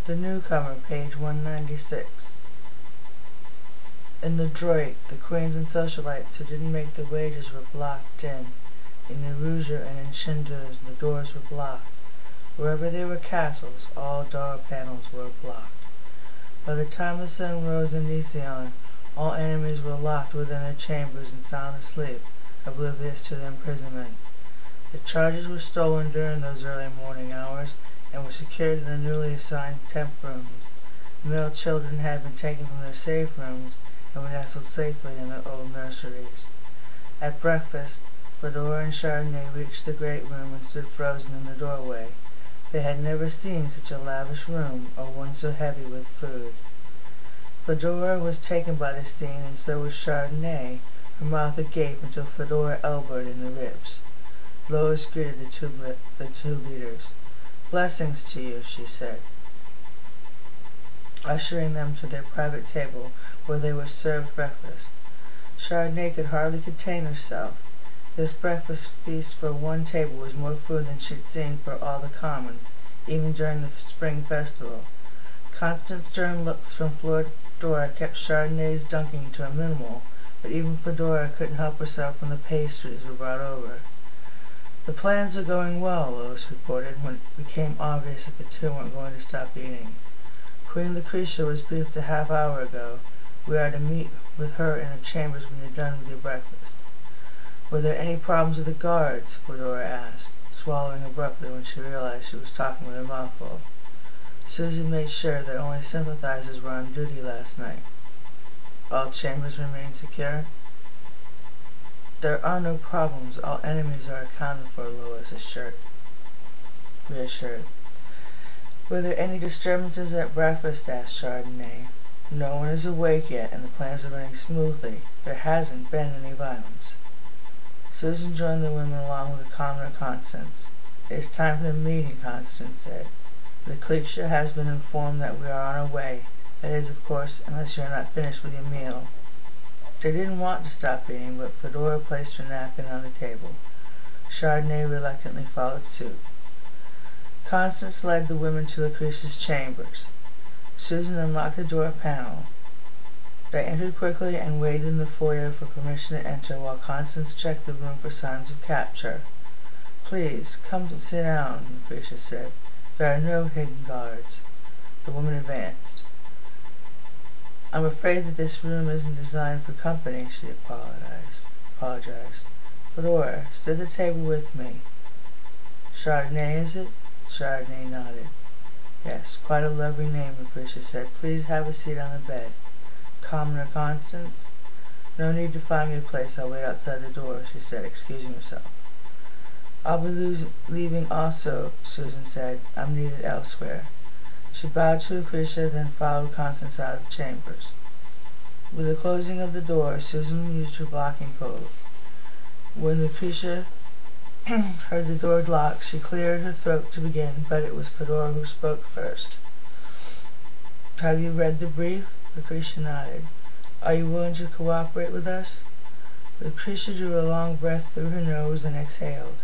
The Newcomer, page 196. In the Droit, the queens and socialites who didn't make the wages were blocked in. In the Rouge and in Chindeuse, the doors were blocked. Wherever there were castles, all door panels were blocked. By the time the sun rose in Nice, all enemies were locked within their chambers and sound asleep, oblivious to their imprisonment. The charges were stolen during those early morning hours, and were secured in the newly assigned temp rooms. The male children had been taken from their safe rooms, and were nestled safely in their old nurseries. At breakfast, Fedora and Chardonnay reached the great room and stood frozen in the doorway. They had never seen such a lavish room, or one so heavy with food. Fedora was taken by the scene, and so was Chardonnay, her mouth agape until Fedora elbowed in the ribs. Lois greeted the two leaders. "Blessings to you," she said, ushering them to their private table, where they were served breakfast. Chardonnay could hardly contain herself. This breakfast feast for one table was more food than she'd seen for all the commons, even during the spring festival. Constant stern looks from Fedora kept Chardonnay's dunking to a minimal, but even Fedora couldn't help herself when the pastries were brought over. "The plans are going well," Lois reported, when it became obvious that the two weren't going to stop eating. "Queen Lucretia was briefed a half-hour ago. We are to meet with her in her chambers when you're done with your breakfast." "Were there any problems with the guards?" Fedora asked, swallowing abruptly when she realized she was talking with her mouth full. Susan made sure that only sympathizers were on duty last night. "All chambers remain secure?" "There are no problems. All enemies are accounted for," Lois reassured. "Were there any disturbances at breakfast?" asked Chardonnay. "No one is awake yet, and the plans are running smoothly. There hasn't been any violence." Susan joined the women along with the commoner Constance. "It is time for the meeting," Constance said. "Lucretia has been informed that we are on our way. That is, of course, unless you are not finished with your meal." They didn't want to stop eating, but Fedora placed her napkin on the table. Chardonnay reluctantly followed suit. Constance led the women to Lucretia's chambers. Susan unlocked the door panel. They entered quickly and waited in the foyer for permission to enter while Constance checked the room for signs of capture. "Please, come and sit down," Lucretia said. "There are no hidden guards." The woman advanced. "I'm afraid that this room isn't designed for company," she apologized. "Fedora, sit at the table with me." "Chardonnay, is it?" Chardonnay nodded. "Yes, quite a lovely name," Lucretia said. "Please have a seat on the bed." "Commoner Constance?" "No need to find me a place. I'll wait outside the door," she said, excusing herself. "I'll be leaving also," Susan said. "I'm needed elsewhere." She bowed to Lucretia, then followed Constance out of the chambers. With the closing of the door, Susan used her blocking code. When Lucretia heard the door locked, she cleared her throat to begin, but it was Fedora who spoke first. "Have you read the brief?" Lucretia nodded. "Are you willing to cooperate with us?" Lucretia drew a long breath through her nose and exhaled.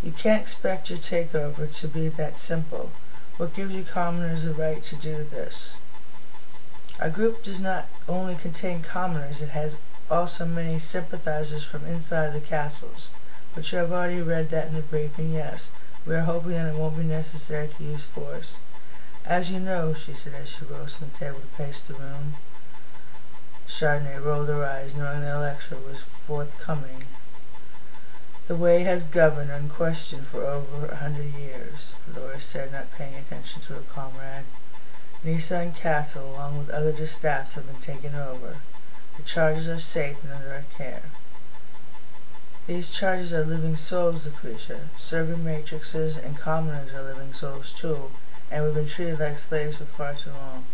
"You can't expect your takeover to be that simple. What gives you commoners the right to do this?" "Our group does not only contain commoners, it has also many sympathizers from inside of the castles. But you have already read that in the brief, and yes, we are hoping that it won't be necessary to use force. As you know," she said as she rose from the table to pace the room. Chardonnay rolled her eyes, knowing that a lecture was forthcoming. "The way has governed unquestioned for over 100 years," Fedora said, not paying attention to her comrade. "Nice and Castle, along with other distaffs, have been taken over. The charges are safe and under our care." "These charges are living souls, Lucretia. Servant matrices and commoners are living souls too, and we've been treated like slaves for far too long.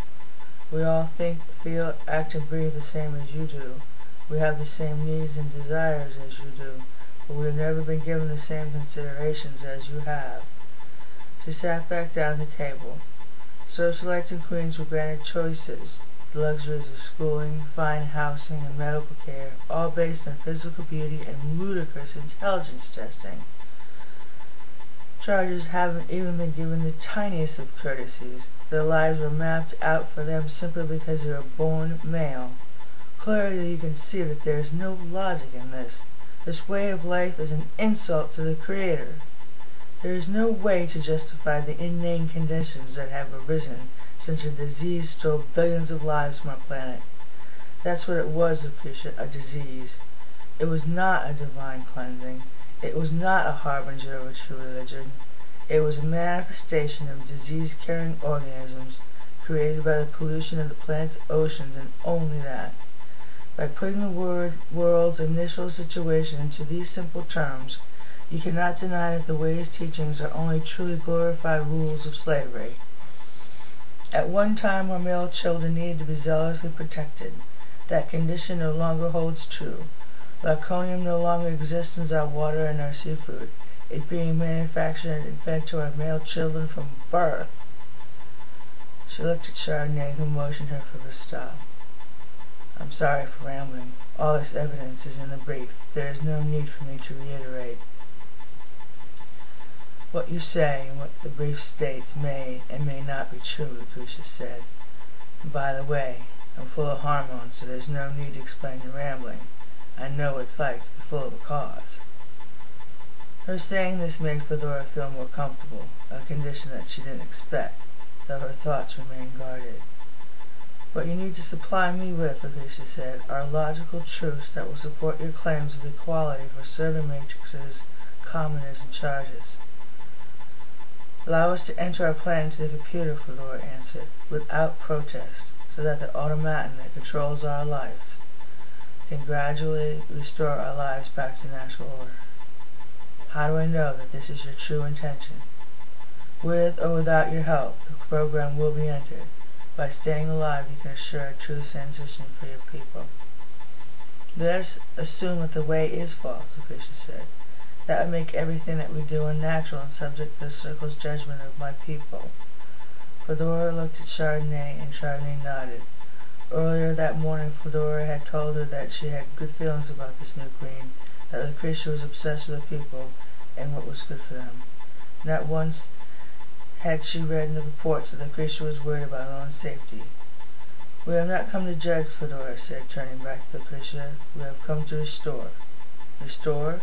We all think, feel, act, and breathe the same as you do. We have the same needs and desires as you do, but we have never been given the same considerations as you have." She sat back down at the table. Socialites and queens were granted choices, the luxuries of schooling, fine housing, and medical care, all based on physical beauty and ludicrous intelligence testing. Charges haven't even been given the tiniest of courtesies. Their lives were mapped out for them simply because they were born male. Clearly you can see that there is no logic in this. This way of life is an insult to the Creator. There is no way to justify the inane conditions that have arisen since a disease stole billions of lives from our planet. That's what it was, Lucretia, a disease. It was not a divine cleansing. It was not a harbinger of a true religion. It was a manifestation of disease-carrying organisms created by the pollution of the planet's oceans, and only that. By putting the world's initial situation into these simple terms, you cannot deny that the way's teachings are only truly glorified rules of slavery. At one time our male children needed to be zealously protected. That condition no longer holds true. Laconium no longer exists in our water and our seafood, it being manufactured and fed to our male children from birth. She looked at Chardonnay, who motioned her for a stop. I'm sorry for rambling. All this evidence is in the brief. There is no need for me to reiterate. What you say and what the brief states may and may not be true, Lucretia said. And by the way, I'm full of hormones, so there's no need to explain your rambling. I know what it's like to be full of a cause. Her saying this made Fedora feel more comfortable, a condition that she didn't expect, though her thoughts remained guarded. What you need to supply me with, Lucretia said, are logical truths that will support your claims of equality for serving matrices, commoners, and charges. Allow us to enter our plan into the computer, Fedora answered, without protest, so that the automaton that controls our life can gradually restore our lives back to natural order. How do I know that this is your true intention? With or without your help, the program will be entered. By staying alive, you can assure a true transition for your people. Let us assume that the way is false, Lucretia said. That would make everything that we do unnatural and subject to the circle's judgment of my people. Fedora looked at Chardonnay, and Chardonnay nodded. Earlier that morning Fedora had told her that she had good feelings about this new queen, that Lucretia was obsessed with the people and what was good for them. Not once had she read in the reports that Lucretia was worried about her own safety. We have not come to judge, Fedora said, turning back to Lucretia. We have come to restore. Restore?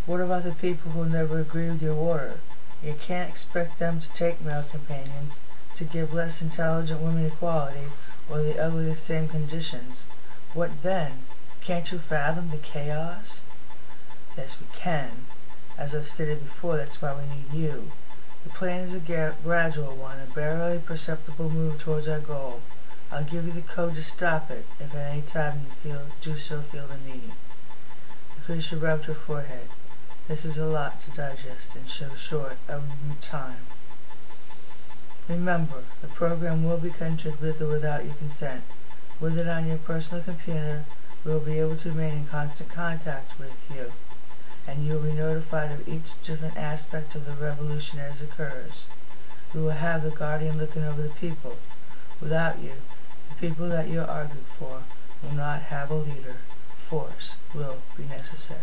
What about the people who never agree with your order? You can't expect them to take male companions, to give less intelligent women equality, or the ugly the same conditions. What then? Can't you fathom the chaos? Yes, we can. As I've stated before, that's why we need you. The plan is a gradual one, a barely perceptible move towards our goal. I'll give you the code to stop it, if at any time you do feel the need. Lucretia rubbed her forehead. This is a lot to digest and so short of time. Remember, the program will be entered with or without your consent. With it on your personal computer, we will be able to remain in constant contact with you, and you will be notified of each different aspect of the revolution as it occurs. We will have the Guardian looking over the people. Without you, the people that you argued for will not have a leader. Force will be necessary.